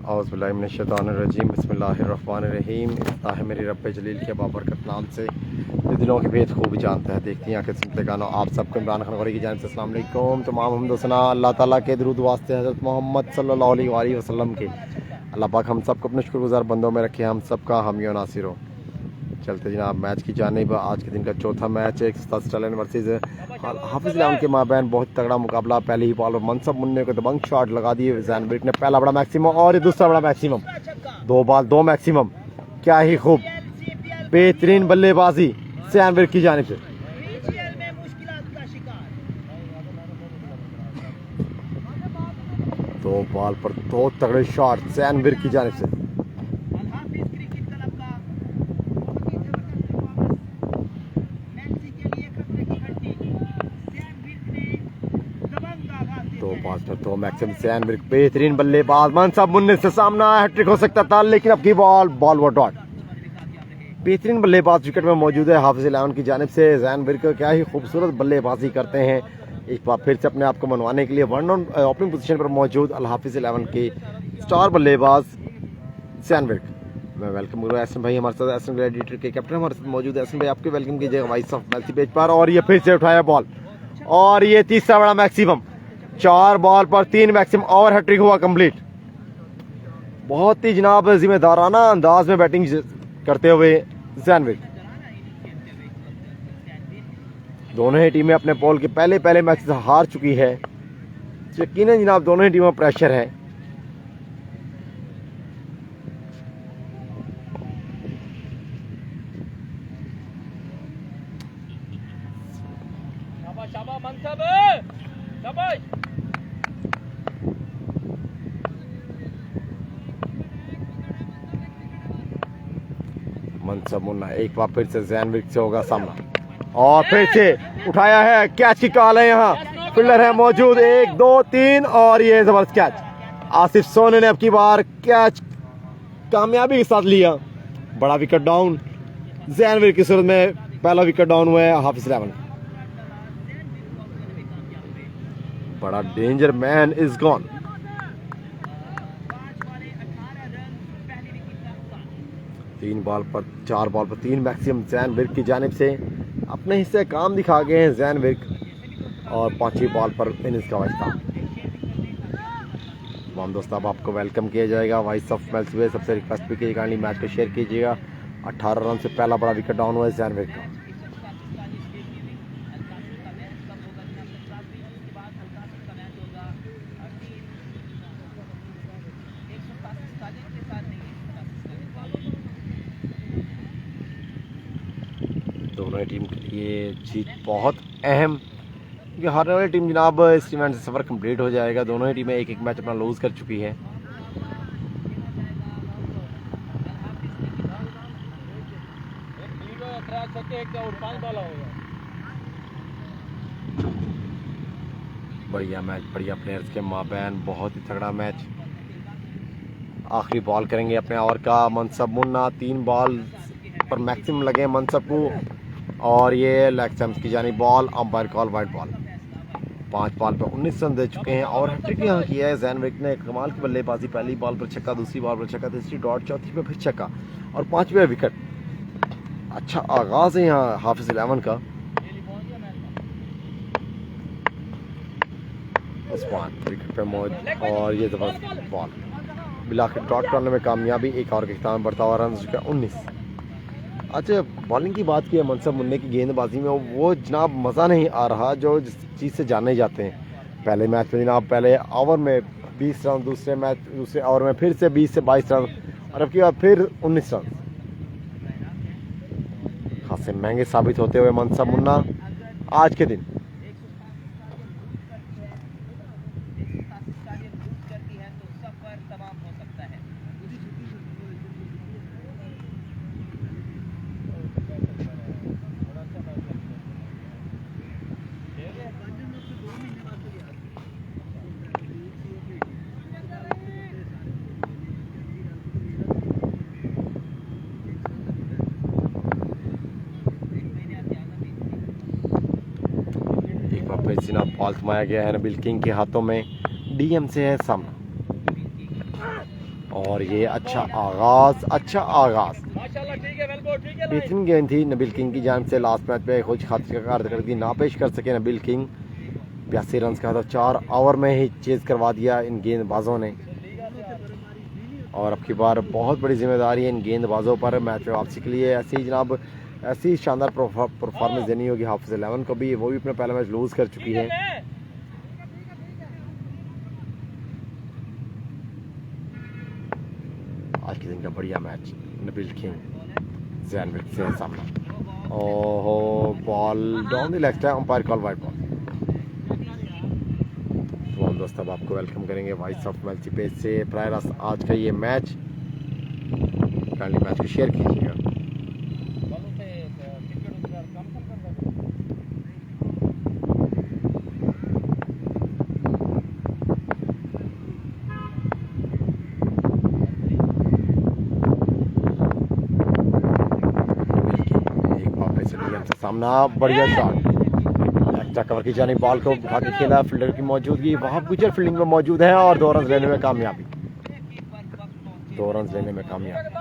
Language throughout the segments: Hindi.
औज़ुबिल्लाहिमिनश्शैतानिर्रजीम बिस्मिल्लाहिर्रहमानिर्रहीम। इफ्ताह मेरी रब्ब जलील के बाबरकत नाम से ये दिलों के भेद खूब जानता है। देखती हैं आंखें सुनते कानों, आप सबको इमरान खान गौरी की जानिब से अस्सलाम वालेकुम। तमाम हम्द व सना अल्लाह ताला के दुरूद वास्ते हज़रत मोहम्मद सल्लल्लाहु अलैहि वसल्लम के। अल्लाह पाक हम सबको अपने शुक्रगुज़ार बंदों में रखे, हम सबका हामी व नासिर हो। चलते जनाब मैच की जानिब। आज के दिन का चौथा मैच है स्टलन वर्सेस हाफिज़ इलेवन के माबैन बहुत तगड़ा मुकाबला। पहले ही बॉल पर मनसब मुन्ने को दबंग शॉट लगा दिए जैन विर्क ने। पहला बड़ा मैक्सिमम और ये दूसरा बड़ा मैक्सिमम, 2 बॉल 2 मैक्सिमम। क्या ही खूब बेहतरीन बल्लेबाजी जैन विर्क की जानिब से। 2 बॉल पर 2 तगड़े शॉट जैन विर्क की जानिब से। तो मैक्सिमम जैन विर्क बेहतरीन बल्लेबाज। मनसब मुन्ने से सामना हैट्रिक हो सकता था, लेकिन अब की बॉल वो डॉट। बेहतरीन बल्लेबाज विकेट में मौजूद है हाफिज़ इलेवन की जानिब से। जैन विर्क क्या ही खूबसूरत बल्लेबाजी करते हैं। एक बार फिर से अपने आप को मनवाने के लिए वन ऑन ओपनिंग पोजीशन पर मौजूद अल हाफिज़ इलेवन के स्टार बल्लेबाज जैन विर्क। मैं वेलकम करूँ एहसन भाई हमारे साथ, एहसन एडिटर के कैप्टन हमारे साथ मौजूद है। एहसन भाई आपके वेलकम कीजिएगा वॉइस ऑफ मेल्सी पेज पर। और ये फिर से उठाया बॉल और ये तीसरा बड़ा मैक्सिमम। 4 बॉल पर 3 मैक्सिमम और हैट्रिक हुआ कंप्लीट। बहुत ही जनाब जिम्मेदाराना अंदाज में बैटिंग करते हुए जैन विर्क। दोनों ही टीमें अपने पोल के पहले मैच से हार चुकी है। यकीनन जनाब दोनों ही टीमों प्रेशर है। मनसब मुन्ना एक बार फिर से जैन विर्क से होगा सामना और फिर से उठाया है। कैच की कॉल है, यहाँ फील्डर है मौजूद। 1 2 3 और ये जबरदस्त कैच। आसिफ सोनी ने अब की बार कैच कामयाबी के साथ लिया। बड़ा विकेट डाउन जैन विर्क की सूरत में। पहला विकेट डाउन हुआ है हाफिज़ इलेवन। बड़ा डेंजर मैन इज गॉन। चार बॉल पर 3 मैक्सिमम जैन विर्क की जानिब से। अपने हिस्से काम दिखा गए हैं जैन विर्क और 5वीं बॉल पर इनिंग्स का वास्ता। तमाम दोस्त अब आपको वेलकम किया जाएगा वॉइस ऑफ मेल्सी पे। सबसे रिक्वेस्ट भी कीजिएगा मैच को शेयर कीजिएगा। 18 रन से पहला बड़ा विकेट डाउन हुआ है जैन विर्क का। दोनों टीम के लिए जीत बहुत अहम, क्योंकि हारने वाली टीम जनाब इस इवेंट से सफ़र कंप्लीट हो जाएगा। दोनों ही टीमें एक मैच अपना लूज कर चुकी है। बढ़िया मैच, बढ़िया प्लेयर्स के माबैन बहुत ही तगड़ा मैच। आखिरी बॉल करेंगे अपने ओवर का मनसब मुन्ना। 3 बॉल पर मैक्सिमम लगे मनसब को और ये लेग स्टंप्स की जानी ball. Umpire call wide ball. 5 ball पर 19 रन दे चुके हैं और हैट्रिक यहाँ किया है जैन विर्क ने। कमाल की बल्लेबाजी। पहली बॉल पर छक्का, दूसरी बॉल पर छक्का, तीसरी डॉट, चौथी पे फिर छक्का और 5वें विकेट। अच्छा आगाज है यहाँ हाफिज़ इलेवन का। उस्मान विकेट पे मौजूद और ये जबरदस्त बॉल। बिलाखिर डॉट करने में कामयाबी। एक और के खिताब बढ़ता हुआ रन 19। अच्छा बॉलिंग की बात की है मनसब मुन्ने की गेंदबाजी में, वो जनाब मज़ा नहीं आ रहा जो जिस चीज़ से जाने जाते हैं। पहले मैच में जनाब पहले ओवर में 20 रन, दूसरे ओवर में फिर से 20 से 22 रन और अब की बार फिर 19 रन। खासे महंगे साबित होते हुए मनसब मुन्ना आज के दिन। बॉल थमाया गया है नबील किंग के हाथों में। डीएम से है सामना। और ये अच्छा आगाज बेहतरीन गेंद थी नबील किंग की जानिब से। लास्ट मैच में कुछ खातिर कारकर्दगी ना पेश कर सके नबील किंग। 82 रन का था, 4 ओवर में ही चेज करवा दिया इन गेंदबाजों ने। और अब की बार बहुत बड़ी जिम्मेदारी है इन गेंदबाजों पर मैच में वापसी के लिए। ऐसी जनाब ऐसी शानदार परफॉर्मेंस देनी होगी हाफिज 11 को भी। वो भी अपना पहला मैच लूज कर चुकी है। आज के दिन का बढ़िया match Nabeel king Jain wicket से सामना। ओहो ball down the leg stump, umpire call wide ball. तो हम दोस्त अब आपको वेलकम करेंगे वॉइस ऑफ मल्टी पेज से। प्रायर आज का ये मैच काइंडली मैच को शेयर कीजिएगा। सामना बढ़िया शॉट, अच्छा कवर की जानी, बॉल को उठा के खेला। फील्डर की मौजूदगी, वहां गुजर फील्डिंग में मौजूद है और 2 रन लेने में कामयाबी। 2 रन लेने में कामयाबी।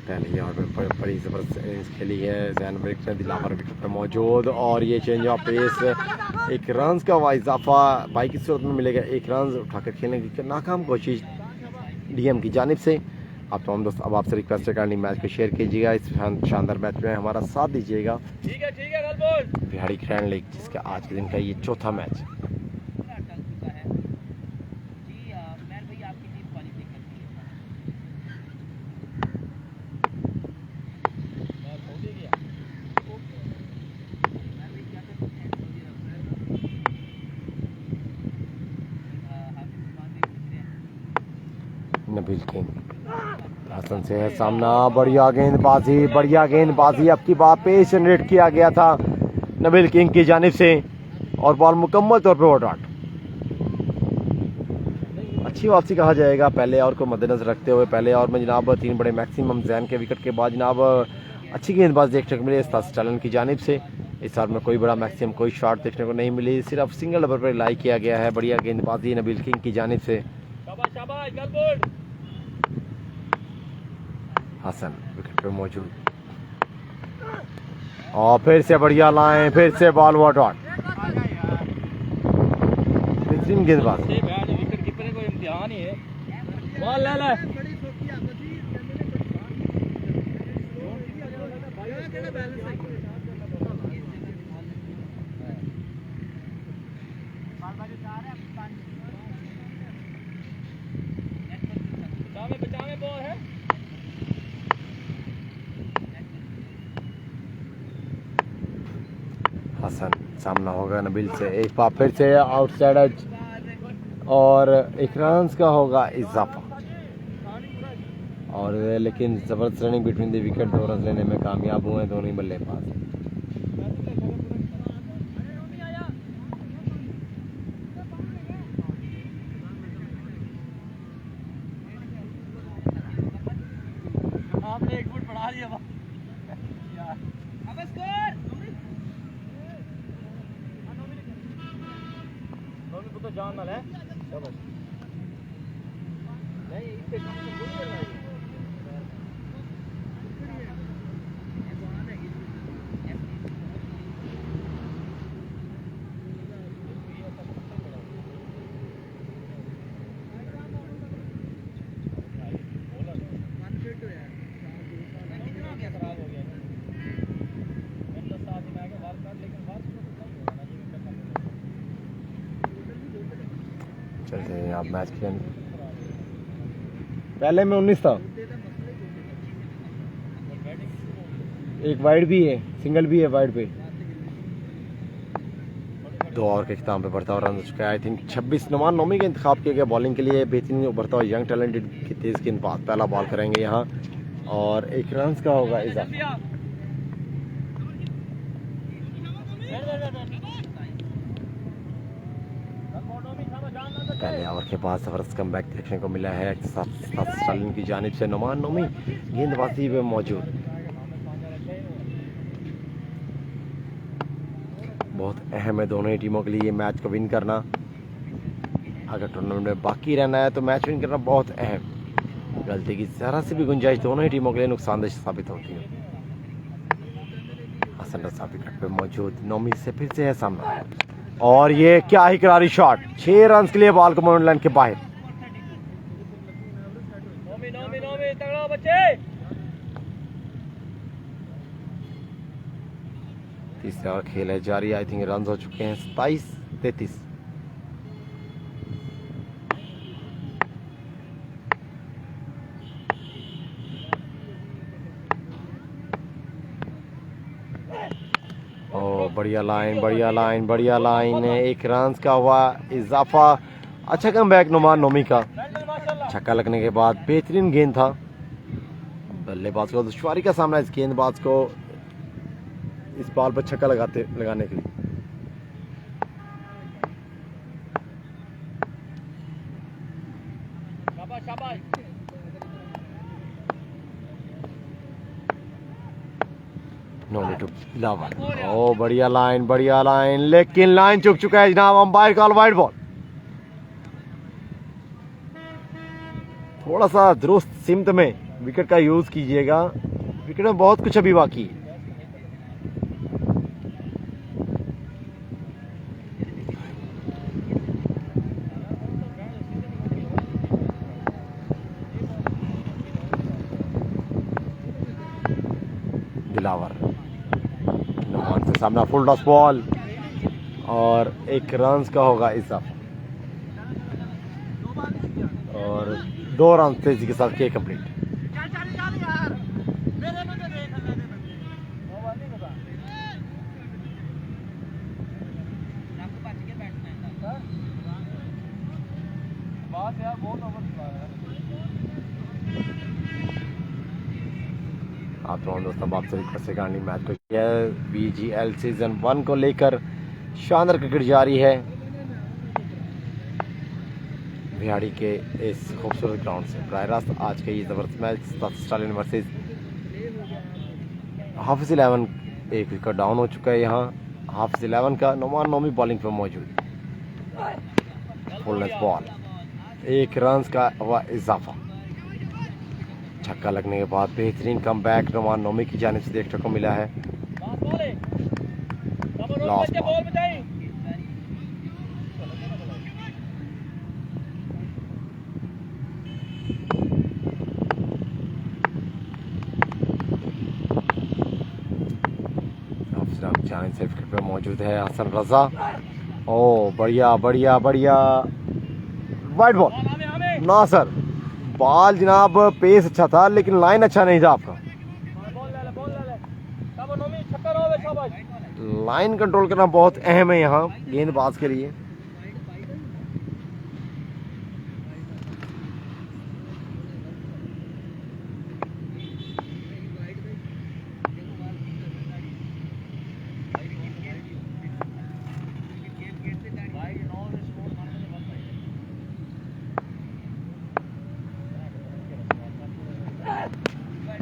पहले और बड़ी ज़बरदस्त इनिंग्स खेली है जैन विकेट ने, दिलावर विकेट पर मौजूद। और ये चेंज ऑफ पेस, 1 रन का इजाफा बाई की सूरत में मिलेगा। 1 रन उठाकर खेलने की नाकाम कोशिश डीएम की जानिब से। अब तो हम दोस्त अब आपसे रिक्वेस्ट है मैच को शेयर कीजिएगा। इस शानदार मैच में हमारा साथ दीजिएगा। बिहाड़ी ग्रैंड लीग जिसका आज के दिन का ये चौथा मैच। नबील किंग हसन से है सामना, बढ़िया गेंदबाजी। अब की बार पेस जनरेट किया गया था नबील किंग की जानिब से और बॉल मुकम्मल तौर पे डॉट। अच्छी वापसी कहा जाएगा पहले ओवर को मद्देनजर रखते हुए। पहले ओवर में जनाब 3 बड़े मैक्सिमम जैन के विकेट के बाद जनाब अच्छी गेंदबाजी देखने को मिली स्टालन की जानिब से। इस ओवर में कोई बड़ा मैक्सिमम कोई शॉट देखने को नहीं मिली, सिर्फ सिंगल ओवर पर लाई किया गया है। बढ़िया गेंदबाजी नबील किंग की जानिब से। हसन विकेट पे मौजूद और फिर से बढ़िया लाएं, फिर से बॉल वो डॉट। बेहतरीन गेंदबाज। विकेट कीपर को इम्तिहान ही है। बॉल ले ले। बचावे बॉल है। हसन सामना होगा नबील से, एक बार फिर से आउटसाइड एज और 1 रन का होगा इजाफा। और लेकिन जबरदस्त running between the wicket, 2 run लेने में कामयाब हुए दोनों ही बल्लेबाज। आपने 1 फुट बढ़ा दिया यार। अब स्कोर नोमी तो जान वाला है। नहीं इससे कम से कम करना है। चलते हैं आप मैच के पहले में 19 था, एक वाइड भी है, सिंगल भी है वाइड पे। 2 ओवर के अख्ताम पे बढ़ता हुआ रन हो चुका है। आई थिंक 26 नुमान नोमी का इंतखाब किया गया बॉलिंग के लिए। बेहतरीन उभरता हुआ यंग टैलेंटेड की तेज गेंदबाज पहला बॉल करेंगे यहाँ और 1 रन का होगा इजाफा। पहले ओवर के बाद जबरदस्त कमबैक देखने को मिला है स्टालिन की जानिब से। नुमान नोमी गेंदबाजी में मौजूद, बहुत अहम है दोनों ही टीमों के लिए ये मैच को विन करना। अगर टूर्नामेंट में बाकी रहना है तो मैच विन करना बहुत अहम। गलती की जरा से भी गुंजाइश दोनों ही टीमों के लिए नुकसानदेह साबित होती है। हसन रजा विकेट पे मौजूद, नोमी से फिर से है सामना, और ये क्या ही करारी शॉट। 6 रन के लिए बॉल को बाउंड्री लाइन के बाहर। नोमी तगड़ा बच्चे। तीसरा ओवर खेल है जारी। आई थिंक रन हो चुके हैं 27-33। बढ़िया लाइन, बढ़िया लाइन, बढ़िया लाइन है। 1 रन का हुआ इजाफा। अच्छा कमबैक नुमान नोमी का। छक्का लगने के बाद बेहतरीन गेंद था। बल्लेबाज को दुश्वारी का सामना इस गेंदबाज को इस बॉल पर छक्का लगाने के लिए। शाबाश। नोमी टू लावा। ओ बढ़िया लाइन, बढ़िया लाइन, लेकिन लाइन चुक चुका है जनाब। Umpire call wide ball. थोड़ा सा दुरुस्त सिमत में विकेट का यूज कीजिएगा, विकेट में बहुत कुछ अभी बाकी है। दिलावर नुमान से सामना, फुल टॉस बॉल, और 1 रन का होगा इजाफा, और 2 रन तेजी के साथ किए कंप्लीट। आप दोस्तों आपसे रिक्वेस्ट है कि मैच को BGL सीजन 1 को लेकर शानदार क्रिकेट जारी है भिवाड़ी के इस खूबसूरत ग्राउंड से। बराह रास्त आज के ये जबरदस्त मैच स्टालिन वर्सेस हाफिज 11। 1 विकेट डाउन हो चुका है यहाँ हाफिज 11 का। नुमान नोमी बॉलिंग पर मौजूद, फुल बॉल, 1 रन का हुआ इजाफा। छक्का लगने के बाद बेहतरीन कमबैक नुमान नोमी की जानिब से देखने को मिला है। लास्ट बॉल, से विकेट पे मौजूद है हसन रजा। ओ बढ़िया बढ़िया बढ़िया, वाइड बॉल। ना सर, बॉल जनाब पेस अच्छा था लेकिन लाइन अच्छा नहीं था आपका। लाइन कंट्रोल करना बहुत अहम है यहाँ गेंदबाज के लिए।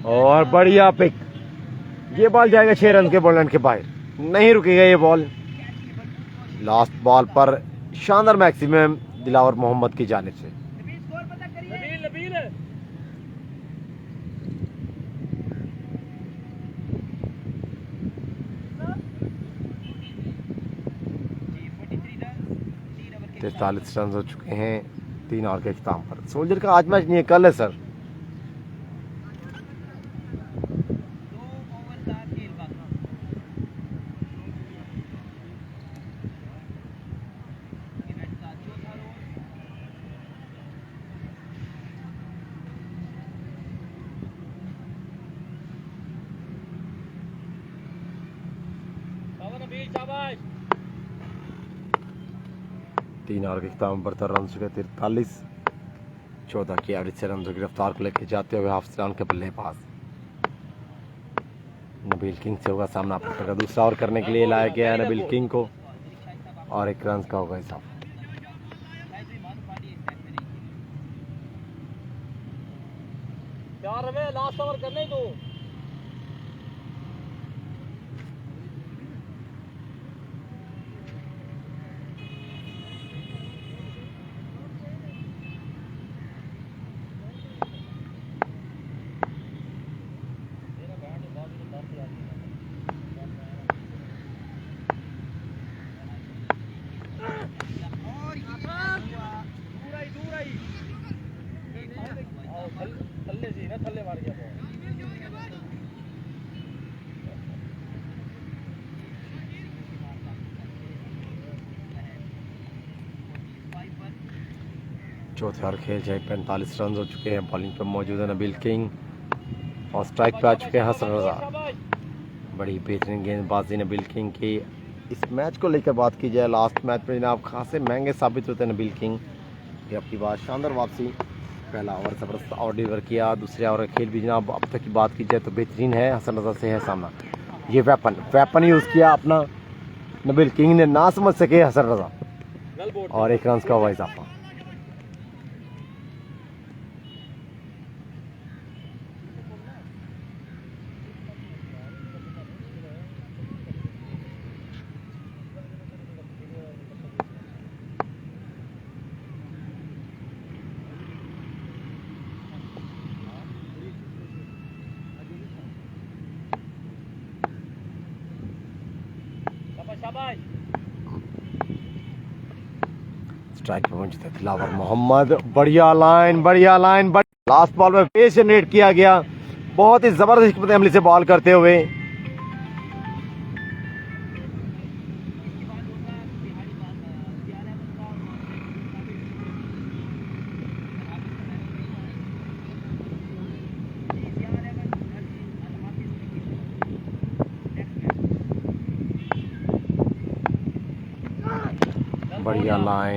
और बढ़िया पिक, ये बॉल जाएगा 6 रन के बॉल के बाहर, नहीं रुकेगा ये बॉल। लास्ट बॉल पर शानदार मैक्सिमम दिलावर मोहम्मद की जानिब से। तैतालीस रन हो चुके हैं 3 ओवर के इख्तिताम पर। सोल्जर का आज मैच नहीं है, कल है सर। शाबाश। 3 ओवर के इख्तिताम पर रन चुके 43। 14 की एवरेज से रन की रफ्तार को लेकर जाते हुए हाफिज खान के बल्लेबाज नबील किंग से होगा सामना। का दूसरा ओवर करने के लिए लाया गया है नबील किंग को, और 1 रन का होगा हिसाब। 4 रवे लास्ट ओवर करने दो। थल्ले सी ना थल्ले मार गया चौथे ओवर खेल जाए 45 रन हो चुके हैं। बॉलिंग पर मौजूद है नबील किंग और स्ट्राइक पे आ चुके हैं हसन रजा। बड़ी बेहतरीन गेंदबाजी नबील किंग की। इस मैच को लेकर बात की जाए, लास्ट मैच में जनाब खासे महंगे साबित होते हैं नबील किंग। ये आपकी बात शानदार वापसी, पहला ओवर ज़बरदस्त आउट डिलीवर किया। दूसरे ओवर का खेल भी जनाब अब तक की बात की जाए तो बेहतरीन है। हसन रजा से है सामना, ये वेपन यूज़ किया अपना नबील किंग ने, ना समझ सके हसन रजा और 1 रन का हुआ इजाफा। शाबाश। स्ट्राइक पे पहुंचे थे दिलावर मोहम्मद। बढ़िया लाइन लास्ट बॉल में पेस जनरेट किया गया, बहुत ही जबरदस्त हिकमत अमली से बॉल करते हुए।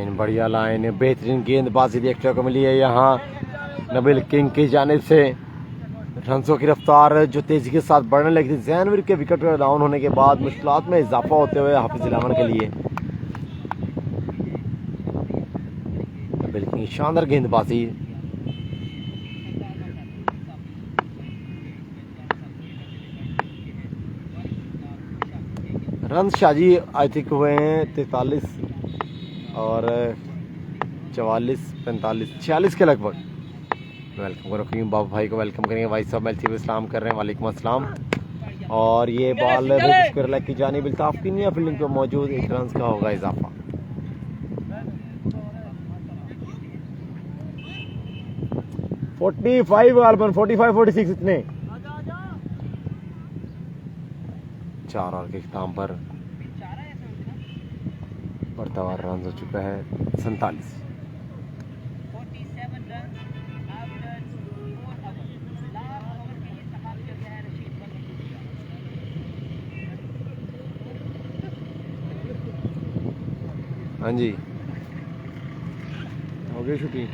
बढ़िया लाइन बेहतरीन गेंदबाजी देखने को मिली है यहाँ नबील किंग की जानिब से। रन्सों की रफ्तार जो तेजी के साथ बढ़ने लगी थी जैनवीर के विकेट डाउन होने के बाद मुश्किलात में इजाफा होते हुए हाफिज इलामन के लिए। नबील किंग शानदार गेंदबाजी। रन शाजी आई थिंक हुए हैं 43 और 44, 45, 46 के लगभग। वेलकम करो क्यों बाबू भाई को वेलकम करेंगे। भाई साहब मेल इस्लाम कर रहे हैं, वालेकुम अस्सलाम। और ये बॉल की जानिब इल्ताफ की नहीं फील्डिंग पे मौजूद, 1 रन का होगा इजाफा। Forty 45-46 इतने 4 ओवर के इख्तिताम पर बढ़ता हुआ रन हो चुका है 47। हाँ जी हो गई शूटिंग।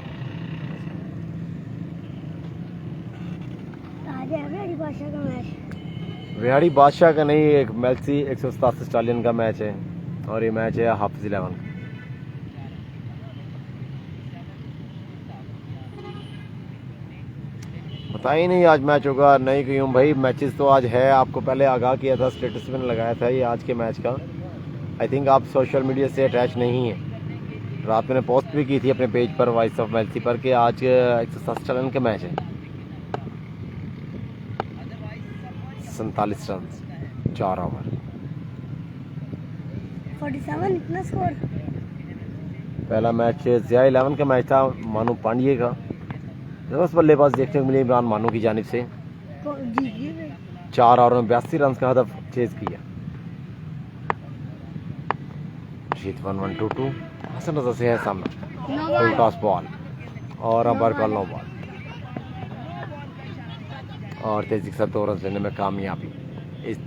विहाड़ी बादशाह का नहीं, एक मेल्सी 187 स्टालियन का मैच है और ये मैच है हाफिज इलेवन। पता ही नहीं आज मैच होगा नहीं क्यों भाई। मैचेस तो आज है, आपको पहले आगाह किया था, स्टेटस में लगाया था ये आज के मैच का। आई थिंक आप सोशल मीडिया से अटैच नहीं है। रात मैंने पोस्ट भी की थी अपने पेज पर वॉइस ऑफ मेल्सी पर कि आज 187 स्टालियन का मैच है। 47 रन 4 ओवर 47 इतना स्कोर। पहला मैच जिया 11 का मैच था मानू पांड्ये का। बस बल्लेबाज देखने को मिले इमरान मानू की जानिब से। 4 ओवर में 82 रन का हदफ चेज किया। 1-1-2-2 हसन रजा से है सामना, फुल टॉस बॉल और अंपायर कॉल नो बॉल और तेजी के साथ 2 रन लेने में कामयाबी। इस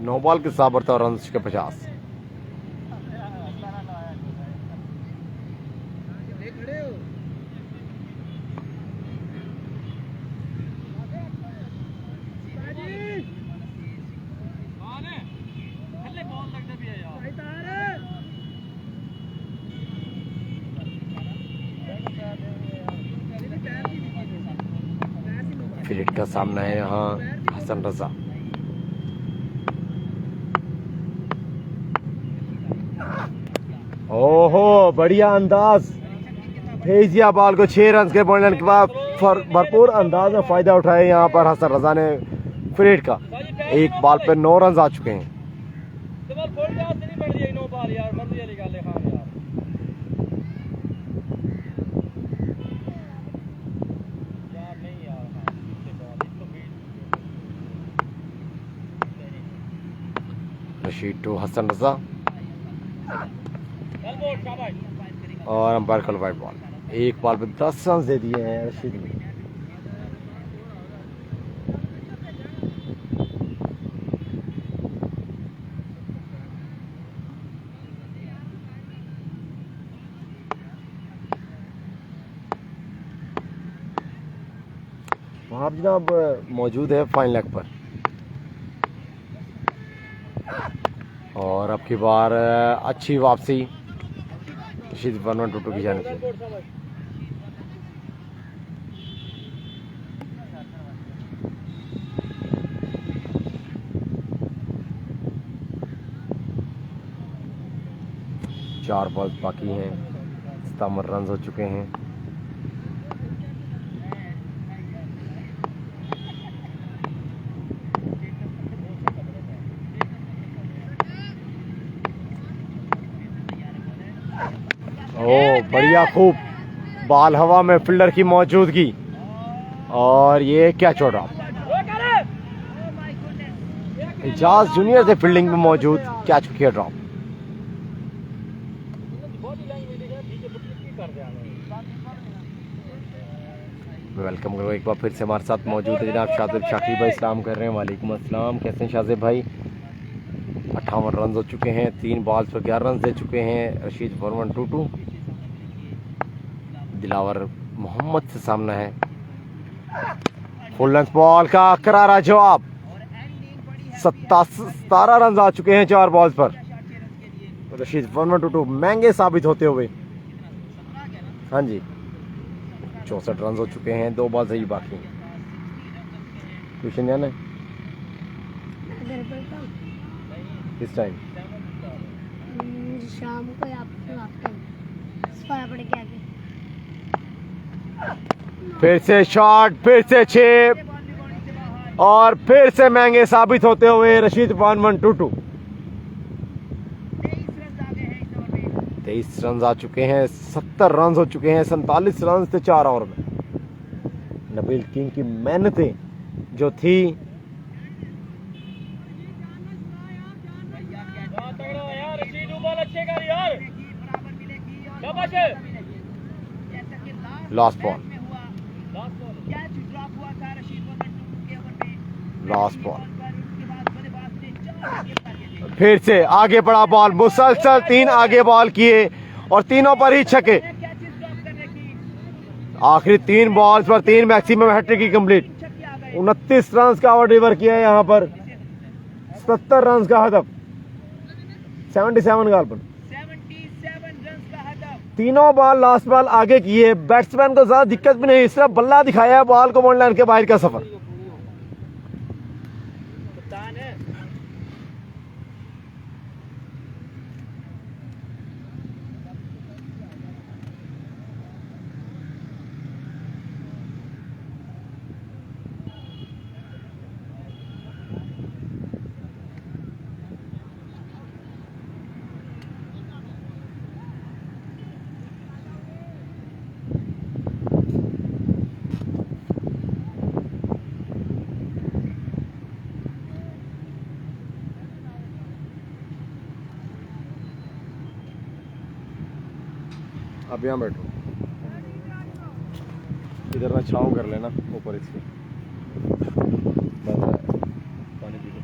9 बॉल के साथ बढ़ता रन के 50। फिलिट का सामना है यहाँ हसन रजा। ओहो बढ़िया अंदाज, भेज दिया बॉल को 6 रन के पॉइंट के बाद भरपूर अंदाज में फायदा उठाया यहाँ पर हसन रजा ने फिलिट का। एक बॉल पे 9 रन आ चुके हैं। रशीद टू हसन रजा और अंपायर कल वाइट बॉल। एक बॉल पे 10 रन दे दिए हैं रशीद ने। वहां जनाब मौजूद है फाइन लेग पर और अब की बार अच्छी वापसी रशीद वर्मा टूटू की जाने से। चार बॉल बाकी हैं, 57 रन हो चुके हैं। ओ बढ़िया, खूब बॉल हवा में, फील्डर की मौजूदगी और ये क्या छोड़ा। एजाज जूनियर थे फील्डिंग में मौजूद, कैच किया ड्रॉप। वेलकम करो एक बार फिर से हमारे साथ मौजूद है जनाब शाजिब शाकिब भाई। सलाम कर रहे हैं। वालेकुम अस्सलाम, कैसे हैं शाजिब भाई। 58 रन हो चुके हैं, 3 बॉल्स पर 11 रन दे चुके हैं रशीद वर्मा टूटू। दिलावर मोहम्मद से सामना है। फुल लेंथ बॉल का करारा जवाब। 17 रन आ चुके हैं 4 बॉल्स पर। रशीद वर्मा टूटू महंगे साबित होते हुए। हाँ जी, 64 रन हो चुके हैं, 2 बॉल सही बाकी। ट्यूशन जाना है किस टाइम? शाम को या पढ़ के आगे। फिर से शॉट, फिर से 6 और फिर से महंगे साबित होते हुए रशीद वर्मा टूटू। 23 रन आ चुके हैं, 70 रन हो चुके हैं, 47 रन से 4 ओवर में। नबील किंग की मेहनतें जो थी लास्ट बॉल, लास्ट बॉल, फिर से आगे बढ़ा बॉल, मुसलसल 3 आगे बॉल किए और तीनों पर ही छक्के। आखिरी 3 बॉल्स पर 3 मैक्सिमम हैट्रिक की कंप्लीट। 29 रन का ओवर डिलीवर किया है यहाँ पर, 70 रन का हदफ, 77 गाल पर। तीनों बॉल लास्ट बॉल आगे किए। बैट्समैन को ज्यादा दिक्कत भी नहीं, सिर्फ बल्ला दिखाया है बॉल को बॉल लाइन के बाहर का सफर। अब यहाँ बैठो, इधर ना छाँव कर लेना ऊपर इसके। पानी पी लो।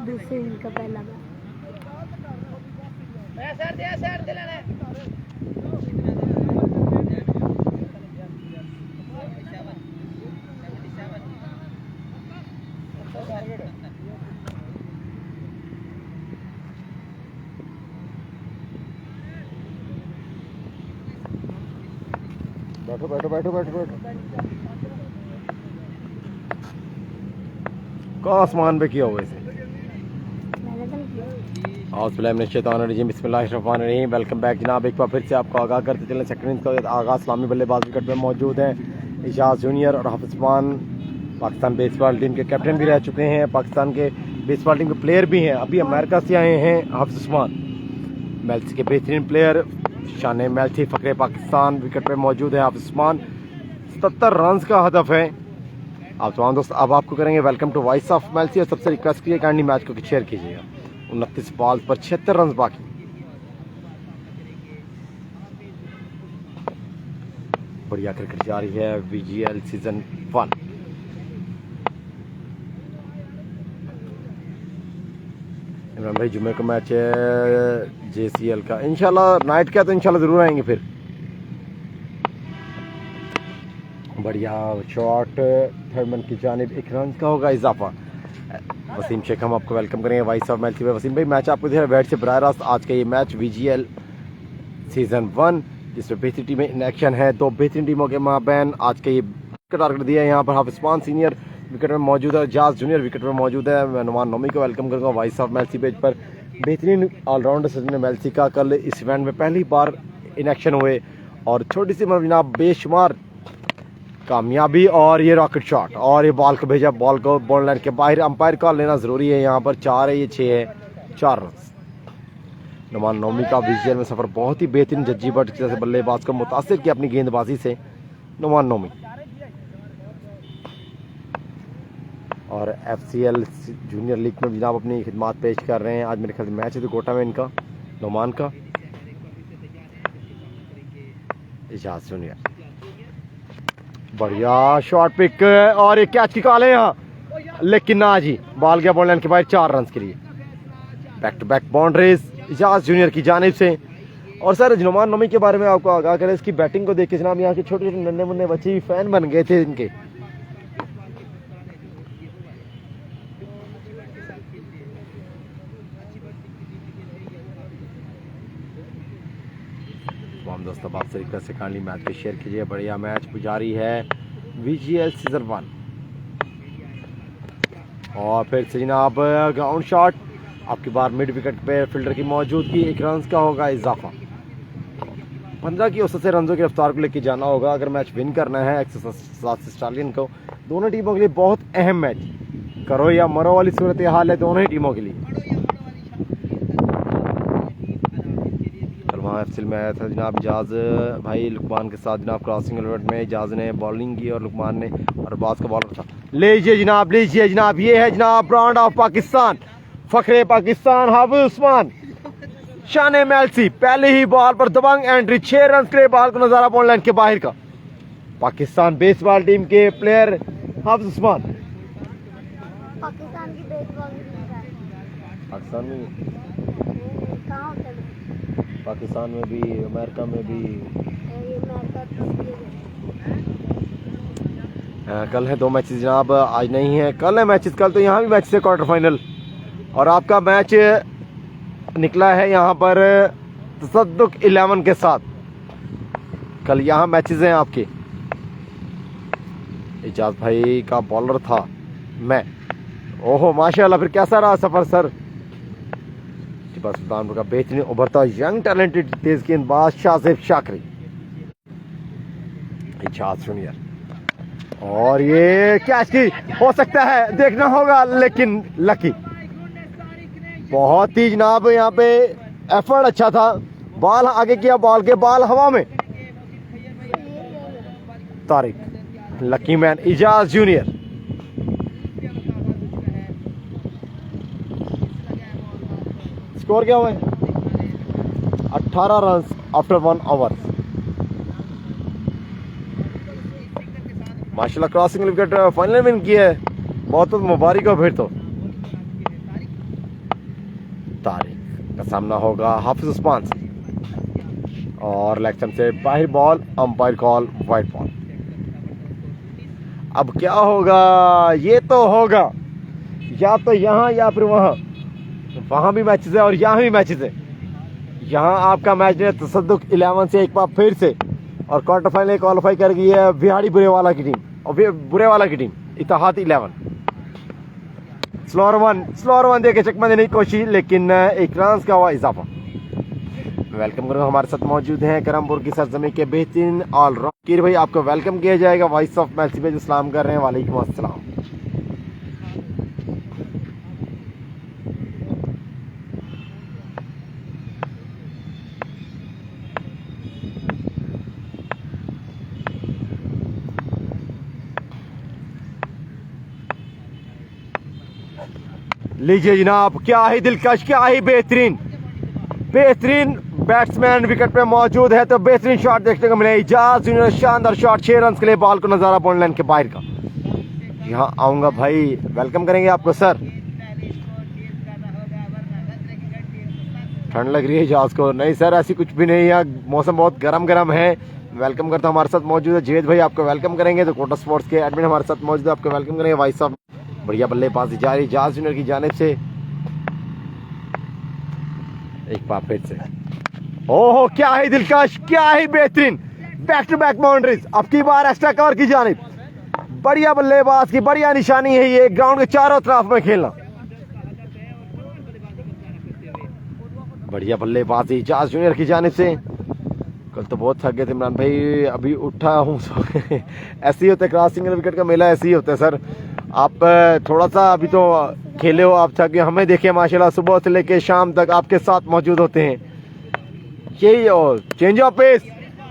दूसरे इनका पहला बार बैठो बैठो बैठो बैठो बैठो कहाँ आसमान पे किया हुआ इसे मैंने तो नहीं किया। औज़ुबिल्लाहिमिनश्शैतानिर्रजीम बिस्मिल्लाहिर्रहमानिर्रहीम। वेलकम बैक जनाब। एक बार फिर से आपको आगाह करते चलें सेकंड इनिंग्स का आगाज़ इस्लामी बल्लेबाज विकेट पे मौजूद हैं इजाज़ जूनियर और हाफिज़ उस्मान। पाकिस्तान बेसबॉल टीम के कैप्टन भी रह चुके हैं, पाकिस्तान के बेसबॉल टीम के प्लेयर भी हैं। अभी अमेरिका से आए हैं हाफिज़ उस्मान, मेल्सी के बेहतरीन प्लेयर शान मेल्सी फ़खरे पाकिस्तान विकेट पे मौजूद है हाफिज़ उस्मान। 77 रन का हदफ है। आप तमाम दोस्त अब आपको करेंगे वेलकम टू वॉइस ऑफ मेल्सी और सबसे रिक्वेस्ट कीजिए काइंडली मैच को शेयर कीजिएगा। 29 बॉल पर 76 रन बाकी। बढ़िया क्रिकेट जारी है VGL सीजन 1। इमरान भाई जुम्मे का मैच है JCL का, इंशाल्लाह नाइट का तो इंशाल्लाह जरूर आएंगे फिर। बढ़िया शॉट थर्डमैन की जानिब 1 रन का होगा इजाफा। वसीम शेख हम आपको वेलकम करेंगे वॉइस ऑफ मैच में। वसीम भाई मैच आपको दिख रहा है बैट से बराह रास्त आज का ये मैच VGL सीजन 1 जिसमें बेहतरीन टीमें इन एक्शन है। 2 बेहतरीन टीमों के माबैन आज का ये टारगेट दिया है। यहाँ पर हाफिज़ उस्मान सीनियर विकेट में मौजूद है, इजाज़ जूनियर विकेट में मौजूद है। मैं नुमान नोमी को वेलकम करूँगा वॉइस ऑफ मेल्सी पेज पर। बेहतरीन ऑलराउंडर सचिन मेल्सी का कल इस इवेंट में पहली बार इन एक्शन हुए और छोटी सी जनाब बेशुमार कामयाबी और ये रॉकेट शॉट और ये बॉल को भेजा, बॉल को बॉल लाइन के बाहर। अंपायर कॉल लेना ज़रूरी है। यहाँ पर 4 है, ये 6 है, 4 रन। नुमान नोमी का VGL में सफ़र बहुत ही बेहतरीन, जज्जी भट्ट की तरह से बल्लेबाज को मुतासिर किया अपनी गेंदबाजी से नुमान नोमी। और FCL जूनियर लीग में जनाब अपनी खिदमात पेश कर रहे हैं। आज मेरे ख्याल से मैच है तो कोटा में इनका नुमान का। इजाज़ जूनियर बढ़िया शॉट पिक और एक कैच की कॉल है यहाँ, लेकिन ना जी बॉल गया बॉल लाइन के बाहर 4 रन के लिए। Back to back boundaries Ijaz junior की जानिब से। और सर नुमान नोमी के बारे में आपको आगाह करें, इसकी बैटिंग को देख के जनाब यहाँ के छोटे छोटे नन्हे मुन्ने बच्चे भी फैन बन गए थे इनके। दोस्तों आपसे रिक्वेस्ट से काइंडली मैच को शेयर कीजिए। बढ़िया मैच जारी है VGL सीजन 1। और फिर से जनाब ग्राउंड शॉट आपकी बार मिड विकेट पे फील्डर की मौजूदगी 1 रन का होगा इजाफा। 15 की औसत से रनों की रफ्तार को लेकर जाना होगा अगर मैच विन करना है 107 स्टालियन को। दोनों टीमों के लिए बहुत अहम मैच, करो या मरो वाली सूरत हाल है दोनों ही टीमों के लिए। FCL में आया था जनाब इजाज़ भाई लुकमान के साथ जनाब क्रॉसिंग इवेंट में इजाज़ ने बॉलिंग की और लुकमान ने और बाज का बॉलर था। लीजिए जनाब ये है जनाब ब्रांड ऑफ पाकिस्तान, फ़खरे पाकिस्तान हाफिज़ उस्मान शान मेल्सी। पहले ही बॉल पर दबंग एंट्री, 6 रन के बॉल को नजारा बॉल लाइन के बाहर का। पाकिस्तान बेसबॉल टीम के प्लेयर हाफिज़ उस्मान। पाकिस्तान की बेसबॉल पाकिस्तान में कहाँ होता है? पाकिस्तान में भी अमेरिका में भी कल है 2 मैचेस जनाब, आज नहीं है, कल है मैचेस। कल तो यहाँ भी मैच है क्वार्टर फाइनल और आपका मैच निकला है यहाँ पर तसद्दुक 11 के साथ। कल यहाँ मैचेस हैं आपके। इजाज़ भाई का बॉलर था मैं। ओहो माशाल्लाह, फिर कैसा रहा सफ़र सर? सुल्तानपुर का बेहतरीन उभरता यंग टैलेंटेड तेज गेंदबाज शाजिब शाकरी। इजाज़ जूनियर और ये कैच की हो सकता है, देखना होगा, लेकिन लकी बहुत ही जनाब यहाँ पे एफर्ट अच्छा था। बॉल आगे किया, बॉल के बॉल हवा में। Tariq lucky man Ejaz junior. Score क्या हुआ है? 18 रन आफ्टर 1 ओवर। माशाल्लाह क्रॉसिंग विकेट फाइनल विन किया है, बहुत बहुत मुबारक हो फिर तो। तारिक का सामना होगा हाफिज उस्मान से और लेग स्टंप से बाहर ball, umpire call wide ball. अब क्या होगा, ये तो होगा या तो यहाँ या फिर वहाँ भी मैचेस है और यहाँ भी मैचेस है। यहाँ आपका मैच है तसद्दुक 11 से एक बार फिर से, और क्वार्टर फाइनल क्वालिफाई कर गई है बिहाड़ी बुरेवाला की टीम और बुरेवाला की टीम इत्तेहाद 11। स्लोअर वन देके चकमा देने की कोशिश, लेकिन एक रन का हुआ इजाफा। वेलकम करूँगा, हमारे साथ मौजूद हैं करमपुर की सरजमी के बेहतरीन ऑलराउंडर भाई, आपको वेलकम किया जाएगा। वॉइस ऑफ मैच पे जो सलाम कर रहे हैं, वालेकुम अस्सलाम। लीजिए जनाब, क्या ही दिलकश, क्या ही बेहतरीन बैट्समैन विकेट पे मौजूद है, तो बेहतरीन शॉट देखने को मिले। इजाज जूनियर शानदार शॉट, 6 रन के लिए बॉल को नजारा बॉल लाइन के बाहर का। यहाँ आऊंगा भाई, वेलकम करेंगे आपको सर। ठंड लग रही है इजाज को? नहीं सर, ऐसी कुछ भी नहीं है, मौसम बहुत गर्म है। वेलकम करता हूँ, हमारे साथ मौजूद है जेद भाई, आपको वेलकम करेंगे। तो कोटा स्पोर्ट्स के एडमिन हमारे साथ मौजूद है, आपको वेलकम करेंगे। भाई साहब बढ़िया बल्लेबाजी जारी इजाज जूनियर की जानिब से, एक बार फिर से। ओहो क्या ही दिलकश, क्या ही बेहतरीन बैक टू बैक बाउंड्रीज। अब की बार एक्स्ट्रा कवर की जानिब, बढ़िया बल्लेबाज की बढ़िया निशानी है ये, ग्राउंड के चारों तरफ में खेलना। बढ़िया बल्लेबाजी इजाज जूनियर की जानिब से। कल तो बहुत थक गए थे इमरान भाई, अभी उठा हूँ। ऐसे ही होता है, क्रॉसिंग विकेट का मेला ऐसे ही होता है सर। आप थोड़ा सा अभी तो खेले हो, आप थक गए, हमें देखे माशाल्लाह सुबह से लेके शाम तक आपके साथ मौजूद होते हैं। यही और चेंज ऑफ पेस,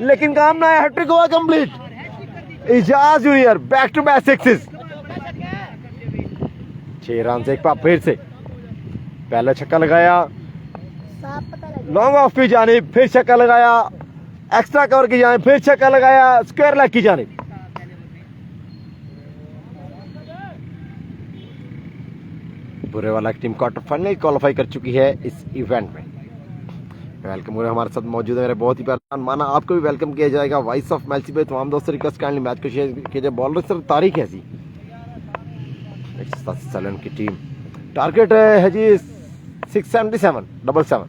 लेकिन काम ना है, हैट्रिक हुआ complete. Ijaz junior back to back sixes, 6 run से एक बार फिर से। पहला छक्का लगाया लॉन्ग ऑफ की जानिब, फिर छक्का लगाया एक्स्ट्रा कवर की जानिब, फिर छक्का लगाया स्क्वायर लेग की जानिब। बुरेवाला की टीम क्वार्टर फाइनल क्वालिफाई कर चुकी है इस इवेंट में। वेलकम हो, हमारे साथ मौजूद है मेरे बहुत ही प्यारा माना, आपको भी वेलकम किया जाएगा। वॉइस ऑफ मैच पे तमाम दोस्तों रिक्वेस्ट काइंडली मैच को शेयर कीजिए। बॉलर सर तारिक है जी, सलन की टीम, टारगेट है जी 677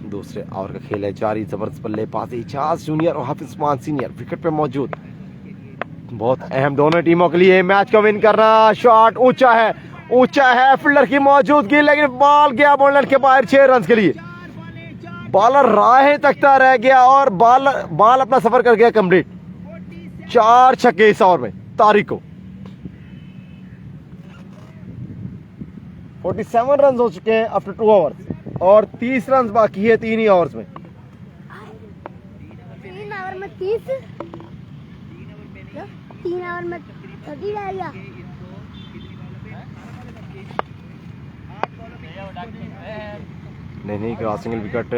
दूसरे ओवर का खेल है जारी, जबरदस्त बल्लेबाजी इजाज जूनियर और हाफिज उस्मान सीनियर विकेट पे मौजूद। बहुत अहम दोनों टीमों के लिए मैच को विन करना। शॉट ऊंचा है फील्डर की मौजूदगी, लेकिन बॉल गया बॉलर के बाहर 6 रन के लिए। बॉलर राहें तकता रह गया और बॉल अपना सफर कर गया कंप्लीट। 4 छक्के इस ओवर में तारिक को। 47 रन हो चुके हैं आफ्टर 2 ओवर्स और 30 रन बाकी है 3 ही ओवर्स में। 3 ओवर में 30, 3 ओवर में 30 रह गया। नहीं क्रॉसिंग विकेट,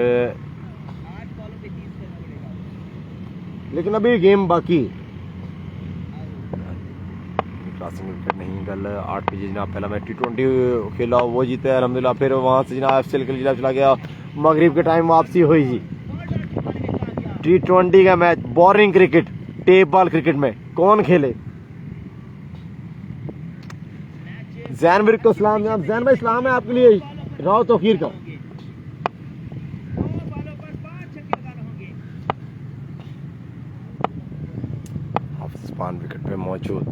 लेकिन अभी गेम बाकी। क्रॉसिंग विकेट नहीं, कल 8 बजे जनाब पहला मैच T20 खेला, वो जीते अल्हम्दुलिल्लाह। फिर वहां से जनाब FCL के लिए चला गया, मगरिब के टाइम वापसी हुई जी। T20 का match, boring cricket, tape ball cricket में कौन खेले। जैनवीर को सलाम जनाब, जैन भाई सलाम है आपके लिए राव तौकीर का। हाफिज विकेट पे मौजूद,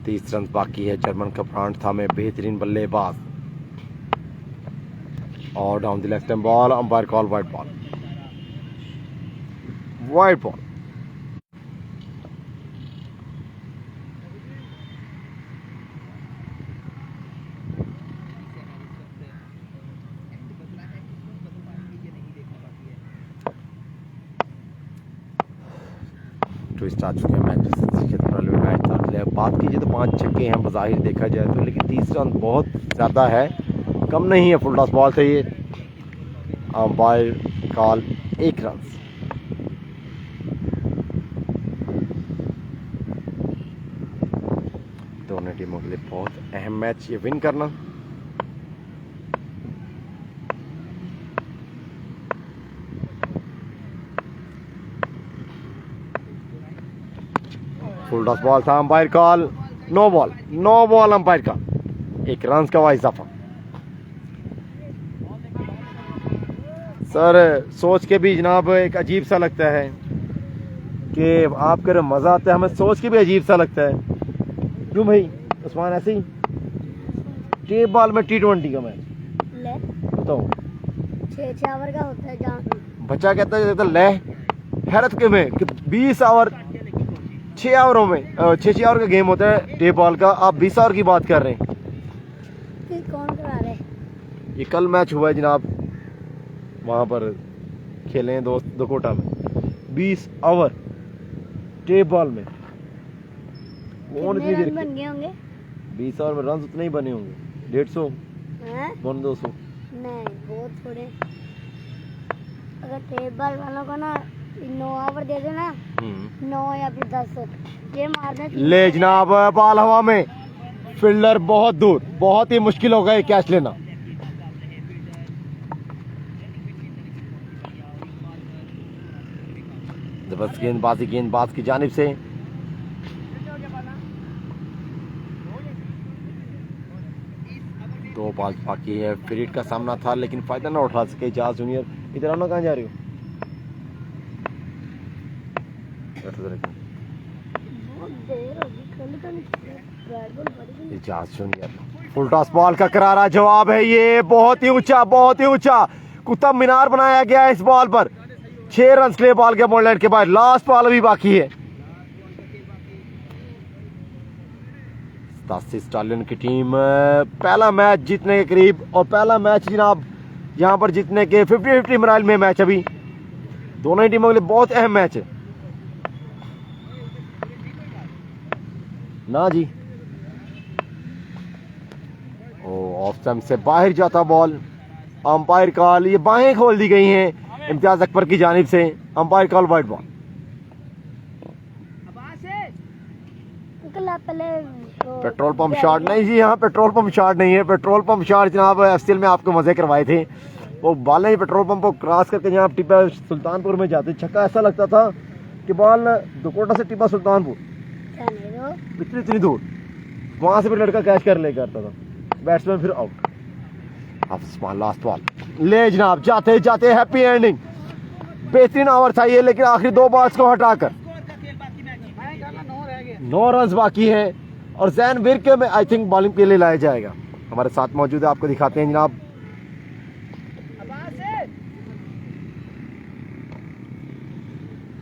30 रन बाकी है। जर्मन का ब्रांड था में बेहतरीन बल्लेबाज और down the left ball, umpire call wide ball. Twist आ चुके हैं मैच था। बात कीजिए तो 5 छक्के हैं बज़ाहिर देखा जाए तो, लेकिन 30 रन बहुत ज़्यादा है, कम नहीं है। फुल टॉस बॉल से ये अंपायर कॉल 1 रन। दोनों टीमों के लिए बहुत अहम मैच ये विन करना। फुल टॉस बॉल था, umpire call no ball umpire का 1 रन का हुआ इजाफा। सर सोच के भी जनाब एक अजीब सा लगता है कि आप कर मजा आता है, हमें सोच के भी अजीब सा लगता है। क्यों भाई उस्मान, ऐसे ही टेप बॉल में T20 का मैच तो 6 ओवर का होता है जहाँ बच्चा कहता है ले हैरत के में कि 20 ओवर 6 ओवरों में 6 ओवर का गेम होता है टेप बॉल का, आप 20 ओवर की बात कर रहे हैं। फिर कौन करा रहे? ये कल मैच हुआ है जनाब, वहाँ पर खेले हैं दोस्त दकोटा में 20 ओवर टेप बॉल में। कौन कितने इतनी रन देर बन गए होंगे? 20 ओवर में रन उतने ही बने होंगे, 150 हैं? 200। नहीं, बहुत थोड़े। अगर टेप बॉल वालों को ना 9 ओवर दे देना, 9 या फिर 10 ये मारने ले जनाब बॉल हवा में, फील्डर बहुत दूर, बहुत ही मुश्किल होगा ये कैच लेना। जबरदस्त गेंदबाज की जानिब से। दो बॉल बाकी है, फ्रीड का सामना था लेकिन फायदा ना उठा सके इजाज जूनियर। इधर आना, कहाँ जा रही हो? Ijaz junior full toss ball का करारा जवाब है ये, बहुत ही ऊंचा कुतुब मीनार बनाया गया है इस बॉल पर। 6 रन के लिए बॉल के बॉललैंड के बाद लास्ट बॉल अभी बाकी है। स्टालियन की टीम पहला मैच जीतने के करीब, और पहला मैच जनाब यहाँ पर जीतने के 50-50 मराइल में मैच अभी दोनों ही टीमों के लिए बहुत अहम मैच है ना जी। ऑफ स्टंप से बाहर जाता बॉल, अंपायर कॉल, ये बाहें खोल दी गई हैं इम्तियाज अकबर की जानिब से, umpire call wide ball. Petrol pump shot नहीं जी, यहाँ पेट्रोल पंप शॉट नहीं है। पेट्रोल पंप शॉट जनाब एफसीएल में आपको मजे करवाए थे, वो बॉल ही पेट्रोल पंप को क्रॉस करके जहाँ टिप्पा सुल्तानपुर में जाते, छक्का ऐसा लगता था कि बॉल दकोटा से टिप्पा सुल्तानपुर इतनी दूर, वहां से फिर लड़का कैच कर ले करता था, बैट्समैन फिर आउट। लास्ट बॉल ले जनाब, जाते हैप्पी एंडिंग। बेहतरीन ओवर था ये, लेकिन आखिरी 2 बॉल्स को हटाकर 9 रन बाकी हैं और जैन विर के में आई थिंक बॉलिंग के लिए लाया जाएगा। हमारे साथ मौजूद है, आपको दिखाते हैं जनाब।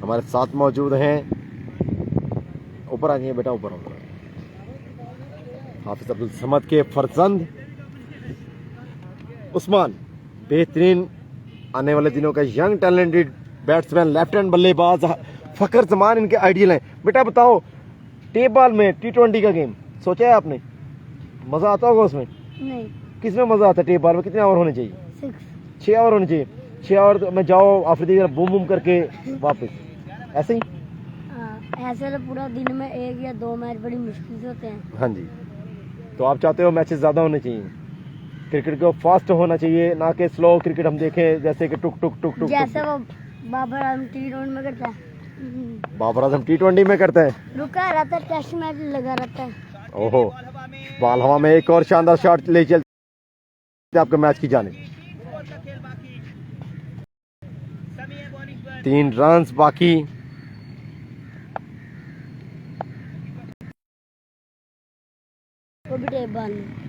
हमारे साथ मौजूद हैं, ऊपर आ जाइए बेटा, ऊपर हाफिज अब्दुल समद के फरजंद उस्मान, बेहतरीन आने वाले दिनों का young talented batsman, left hand बल्लेबाज, फकर जमान इनके आइडियल हैं। बेटा बताओ, टेप बॉल में T20 का गेम सोचा है आपने? मजा आता होगा उसमें? नहीं। किसमें मजा आता है टेप बॉल में? कितने ओवर होने चाहिए? 6 ओवर होने चाहिए। 6 ओवर में जाओ आफरीदी बूम बूम करके वापस, ऐसे ही। ऐसे तो पूरा दिन में 1 या 2 मैच बड़ी मुश्किल से होते हैं। हाँ जी, तो आप चाहते हो मैचेस ज्यादा होने चाहिए, क्रिकेट को फास्ट होना चाहिए, ना कि स्लो क्रिकेट हम देखें जैसे कि टुक टुक टुक टुक, जैसे वो बाबर आजम T20 में करता है। बाबर आजम T20 में करते हैं, रुका रहता है, टेस्ट मैच लगा रहता है। ओहो, बॉल हवा में, एक और शानदार शॉट ले चलते आपके मैच की जानिब। 3 रन बाकी। वो भी टेप बॉल में।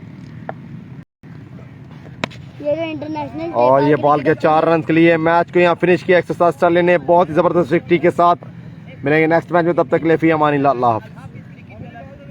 ये जो इंटरनेशनल और ये बॉल के 4 रन के लिए मैच को यहाँ फिनिश किया एक्सरसाइज स्टालिन ने बहुत ही जबरदस्त विकेट के साथ। मिलेंगे नेक्स्ट मैच में, तब तक के लिए फी अमानिल्लाह, अल्लाह हाफ़िज़।